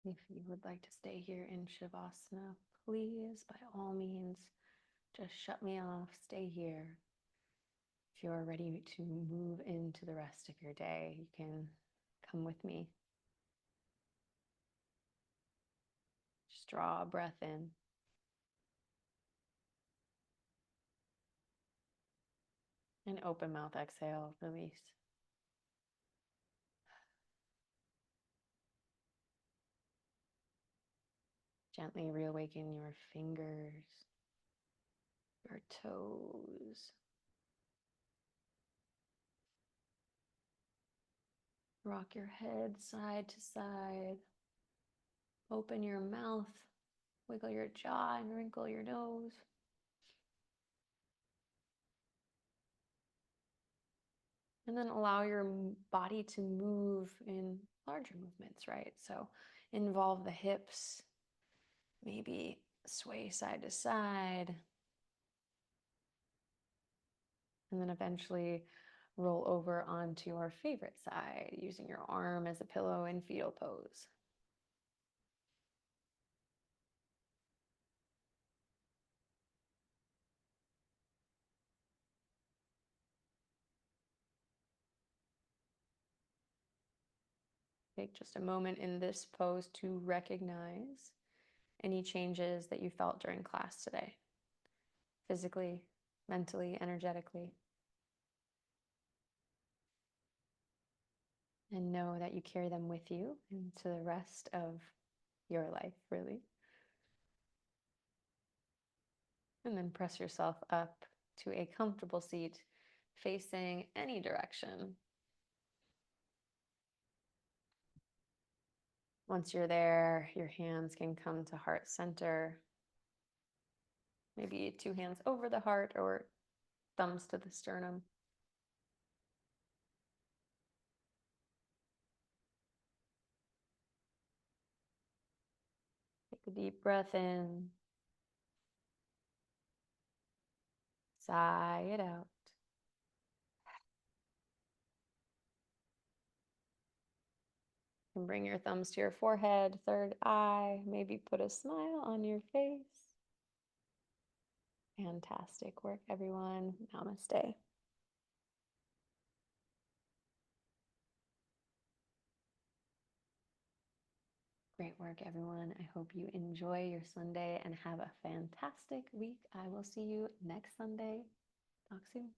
If you would like to stay here in Shavasana, please, by all means, just shut me off, stay here. If you're ready to move into the rest of your day, you can come with me. Just draw a breath in. And open mouth exhale, release. Gently reawaken your fingers, your toes. Rock your head side to side. Open your mouth, wiggle your jaw, and wrinkle your nose. And then allow your body to move in larger movements, right? So involve the hips, maybe sway side to side, and then eventually roll over onto your favorite side, using your arm as a pillow in fetal pose. Take just a moment in this pose to recognize any changes that you felt during class today, physically, mentally, energetically. And know that you carry them with you into the rest of your life, really. And then press yourself up to a comfortable seat facing any direction. Once you're there, your hands can come to heart center. Maybe two hands over the heart or thumbs to the sternum. Take a deep breath in. Sigh it out. And bring your thumbs to your forehead, third eye. Maybe put a smile on your face. Fantastic work, everyone. Namaste. Great work, everyone. I hope you enjoy your Sunday and have a fantastic week. I will see you next Sunday. Talk soon.